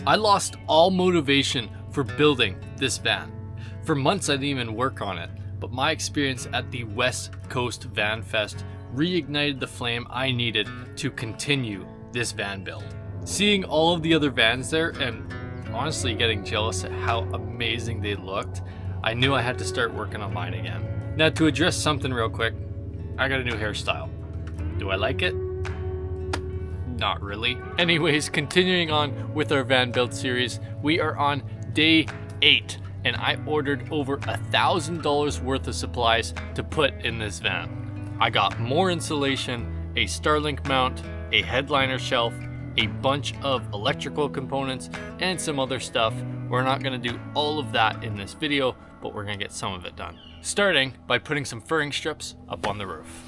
I lost all motivation for building this van. For months I didn't even work on it, but my experience at the West Coast Van Fest reignited the flame I needed to continue this van build. Seeing all of the other vans there and honestly getting jealous at how amazing they looked, I knew I had to start working on mine again. Now, to address something real quick, I got a new hairstyle. Do I like it? Not really. Anyways, continuing on with our van build series, we are on day 8 and I ordered over $1,000 worth of supplies to put in this van. I got more insulation, a Starlink mount, a headliner shelf, a bunch of electrical components, and some other stuff. We're not gonna do all of that in this video, but we're gonna get some of it done. Starting by putting some furring strips up on the roof.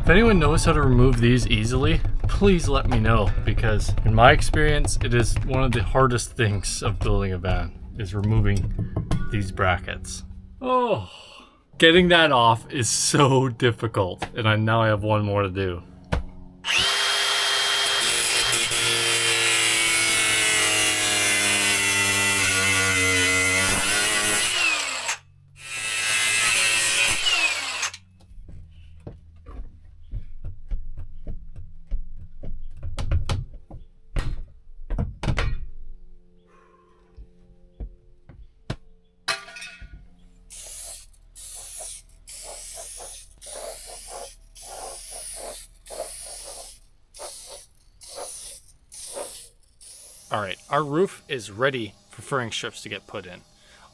If anyone knows how to remove these easily, please let me know, because in my experience, it is one of the hardest things of building a van, is removing these brackets. Oh, getting that off is so difficult, and now I have one more to do. Alright, our roof is ready for furring strips to get put in.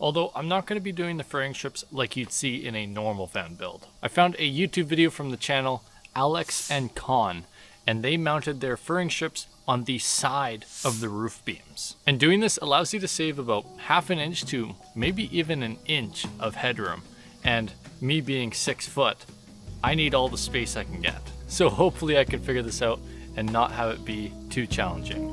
Although I'm not going to be doing the furring strips like you'd see in a normal van build. I found a YouTube video from the channel Alex and Con, and they mounted their furring strips on the side of the roof beams. And doing this allows you to save about half an inch to maybe even an inch of headroom. And me being 6 foot, I need all the space I can get. So hopefully I can figure this out and not have it be too challenging.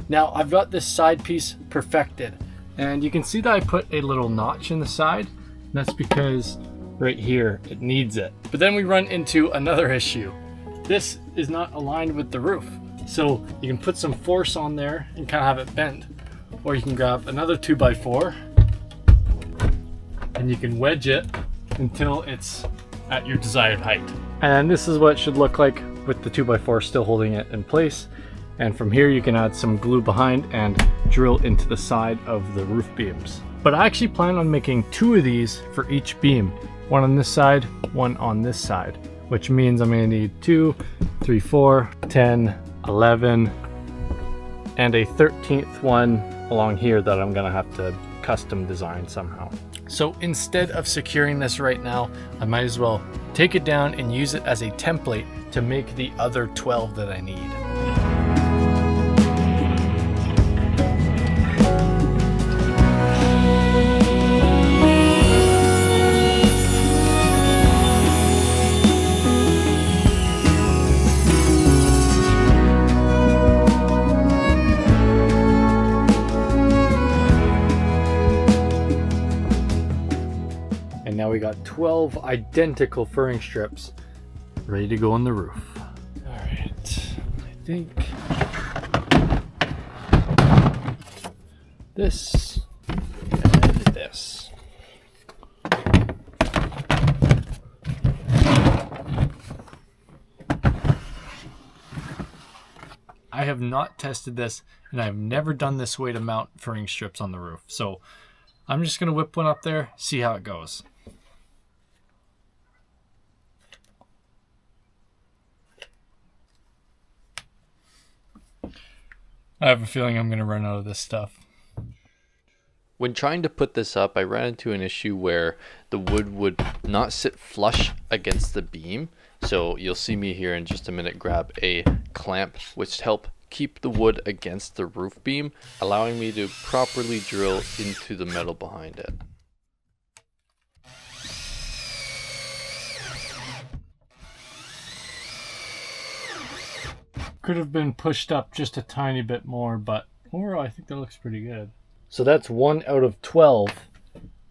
Now I've got this side piece perfected, and you can see that I put a little notch in the side. That's because right here it needs it. But then we run into another issue. This is not aligned with the roof. So you can put some force on there and kind of have it bend. Or you can grab another 2x4 and you can wedge it until it's at your desired height. And this is what it should look like with the 2x4 still holding it in place. And from here you can add some glue behind and drill into the side of the roof beams. But I actually plan on making 2 of these for each beam. One on this side, one on this side. Which means I'm gonna need 2, 3, 4, 10, 11, and a 13th one along here that I'm gonna have to custom design somehow. So instead of securing this right now, I might as well take it down and use it as a template to make the other 12 that I need. Now we got 12 identical furring strips ready to go on the roof. All right, I think this and this. I have not tested this, and I've never done this way to mount furring strips on the roof. So I'm just gonna whip one up there, see how it goes. I have a feeling I'm gonna run out of this stuff. When trying to put this up, I ran into an issue where the wood would not sit flush against the beam. So you'll see me here in just a minute grab a clamp which help keep the wood against the roof beam, allowing me to properly drill into the metal behind it. Could have been pushed up just a tiny bit more, but overall I think that looks pretty good. So that's 1 out of 12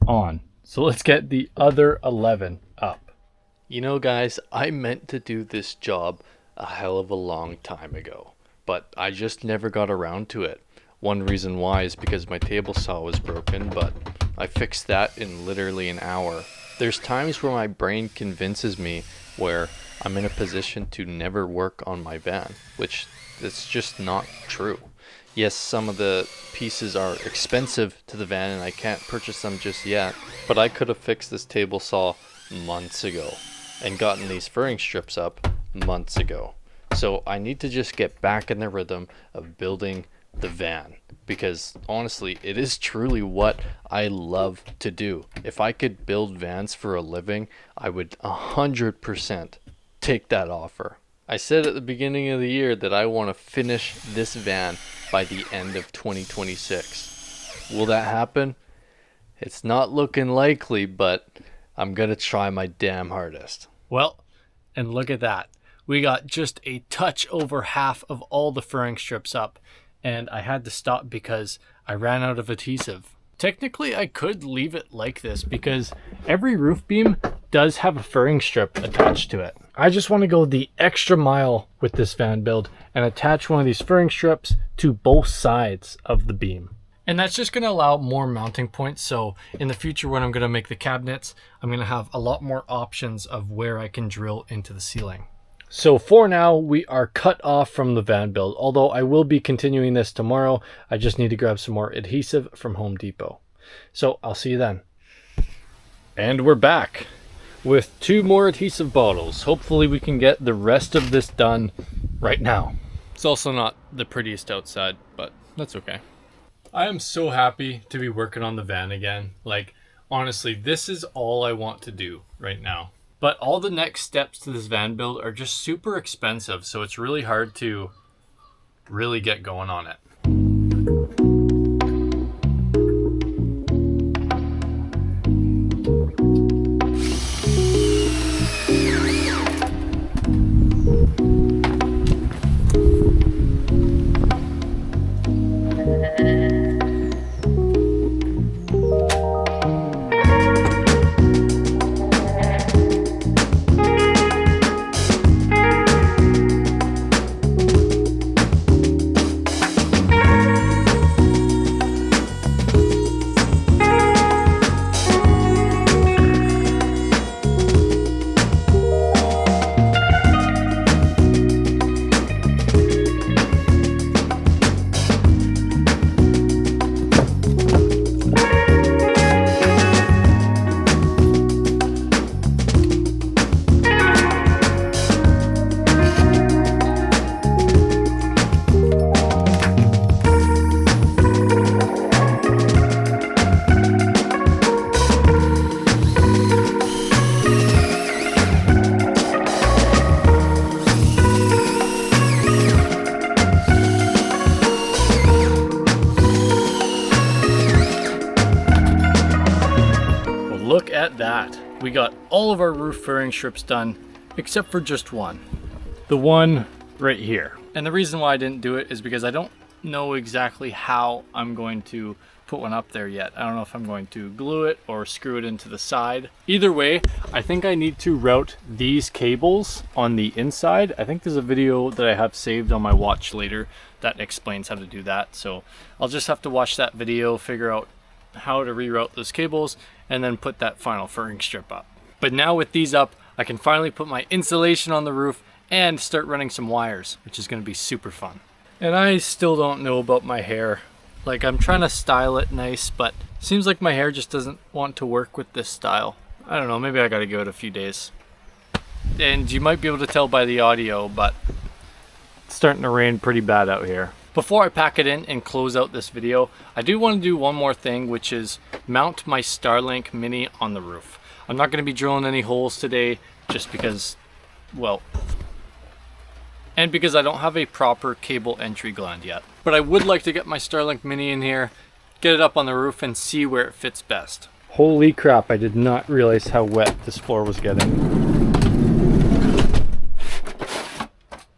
on. So let's get the other 11 up. You know guys, I meant to do this job a hell of a long time ago, but I just never got around to it. One reason why is because my table saw was broken, but I fixed that in literally an hour. There's times where my brain convinces me where I'm in a position to never work on my van, which it's just not true. Yes, some of the pieces are expensive to the van and I can't purchase them just yet, but I could have fixed this table saw months ago and gotten these furring strips up months ago. So I need to just get back in the rhythm of building the van, because honestly, it is truly what I love to do. If I could build vans for a living, I would 100% take that offer. I said at the beginning of the year that I want to finish this van by the end of 2026. Will that happen? It's not looking likely, but I'm gonna try my damn hardest. Well, and look at that. We got just a touch over half of all the furring strips up, and I had to stop because I ran out of adhesive. Technically, I could leave it like this because every roof beam does have a furring strip attached to it. I just want to go the extra mile with this van build and attach one of these furring strips to both sides of the beam. And that's just going to allow more mounting points. So in the future, when I'm going to make the cabinets, I'm going to have a lot more options of where I can drill into the ceiling. So for now, we are cut off from the van build, although I will be continuing this tomorrow. I just need to grab some more adhesive from Home Depot. So I'll see you then. And we're back with 2 more adhesive bottles. Hopefully we can get the rest of this done right now. It's also not the prettiest outside, but that's okay. I am so happy to be working on the van again. Like, honestly, this is all I want to do right now. But all the next steps to this van build are just super expensive, so it's really hard to really get going on it. Look at that. We got all of our roof furring strips done, except for just one. The one right here. And the reason why I didn't do it is because I don't know exactly how I'm going to put one up there yet. I don't know if I'm going to glue it or screw it into the side. Either way, I think I need to route these cables on the inside. I think there's a video that I have saved on my watch later that explains how to do that. So I'll just have to watch that video, figure out how to reroute those cables, and then put that final furring strip up. But now with these up, I can finally put my insulation on the roof and start running some wires, which is going to be super fun. And I still don't know about my hair. Like, I'm trying to style it nice, but it seems like my hair just doesn't want to work with this style. I don't know, maybe I gotta give it a few days. And you might be able to tell by the audio, but it's starting to rain pretty bad out here. Before I pack it in and close out this video, I do want to do one more thing, which is mount my Starlink Mini on the roof. I'm not going to be drilling any holes today just because, well, and because I don't have a proper cable entry gland yet. But I would like to get my Starlink Mini in here, get it up on the roof, and see where it fits best. Holy crap, I did not realize how wet this floor was getting.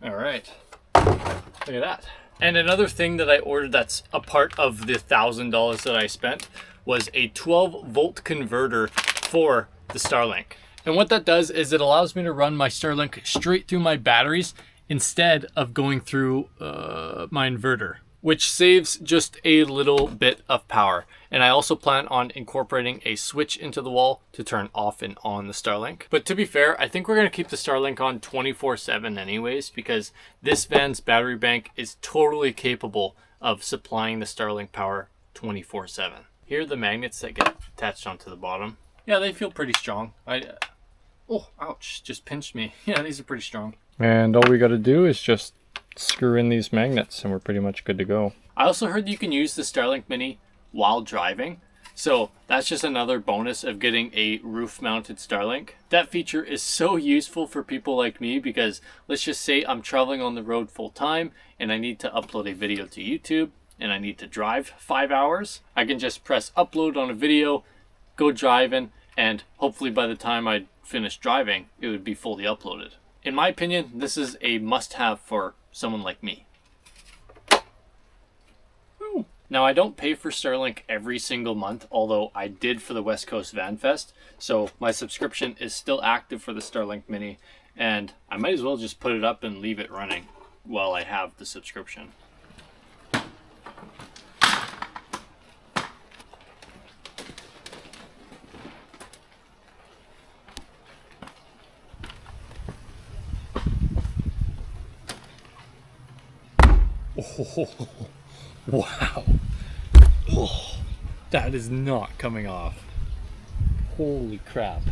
All right, look at that. And another thing that I ordered that's a part of the $1,000 that I spent was a 12-volt converter for the Starlink. And what that does is it allows me to run my Starlink straight through my batteries instead of going through my inverter, which saves just a little bit of power. And I also plan on incorporating a switch into the wall to turn off and on the Starlink. But to be fair, I think we're going to keep the Starlink on 24/7 anyways, because this van's battery bank is totally capable of supplying the Starlink power 24/7. Here are the magnets that get attached onto the bottom. Yeah, they feel pretty strong. Oh, ouch, just pinched me. Yeah, these are pretty strong. And all we got to do is just screw in these magnets and we're pretty much good to go. I also heard you can use the Starlink Mini while driving. So that's just another bonus of getting a roof mounted Starlink. That feature is so useful for people like me because let's just say I'm traveling on the road full time and I need to upload a video to YouTube and I need to drive 5 hours. I can just press upload on a video, go driving, and hopefully by the time I finish driving, it would be fully uploaded. In my opinion, this is a must-have for someone like me. Woo. Now, I don't pay for Starlink every single month, although I did for the West Coast Van Fest, so my subscription is still active for the Starlink Mini, and I might as well just put it up and leave it running while I have the subscription. Oh, wow. Oh, that is not coming off. Holy crap.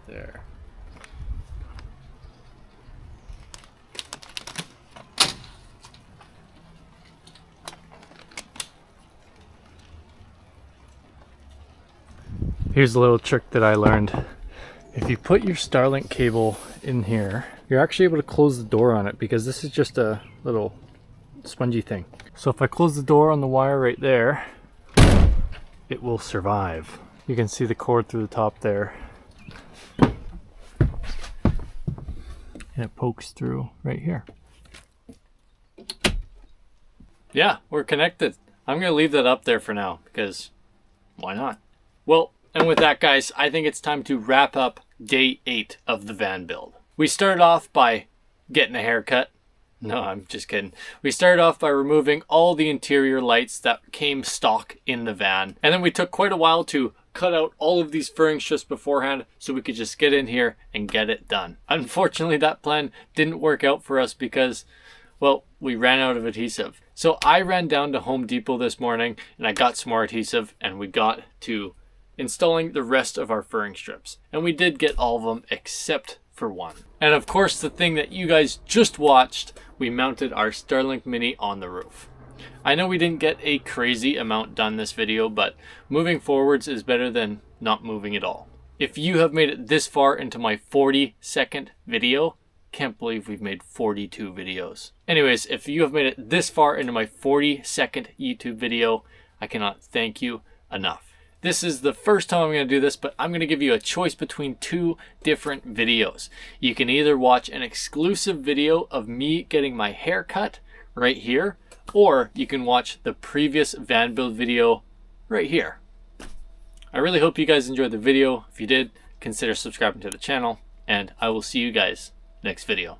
There. Here's a little trick that I learned. If you put your Starlink cable in here, you're actually able to close the door on it because this is just a little spongy thing. So if I close the door on the wire right there, it will survive. You can see the cord through the top there. And it pokes through right here. Yeah, we're connected. I'm gonna leave that up there for now because why not? Well, and with that, guys, I think it's time to wrap up day 8 of the van build. We started off by getting a haircut. No, I'm just kidding. We started off by removing all the interior lights that came stock in the van. And then we took quite a while to cut out all of these furring strips beforehand so we could just get in here and get it done. Unfortunately, that plan didn't work out for us because, well, we ran out of adhesive. So I ran down to Home Depot this morning and I got some more adhesive and we got to installing the rest of our furring strips. And we did get all of them except for one. And of course, the thing that you guys just watched, we mounted our Starlink Mini on the roof. I know we didn't get a crazy amount done this video, but moving forwards is better than not moving at all. If you have made it this far into my 40-second video, can't believe we've made 42 videos. Anyways, if you have made it this far into my 40-second YouTube video, I cannot thank you enough. This is the first time I'm going to do this, but I'm going to give you a choice between 2 different videos. You can either watch an exclusive video of me getting my hair cut right here, or you can watch the previous van build video right here. I really hope you guys enjoyed the video. If you did, consider subscribing to the channel, and I will see you guys next video.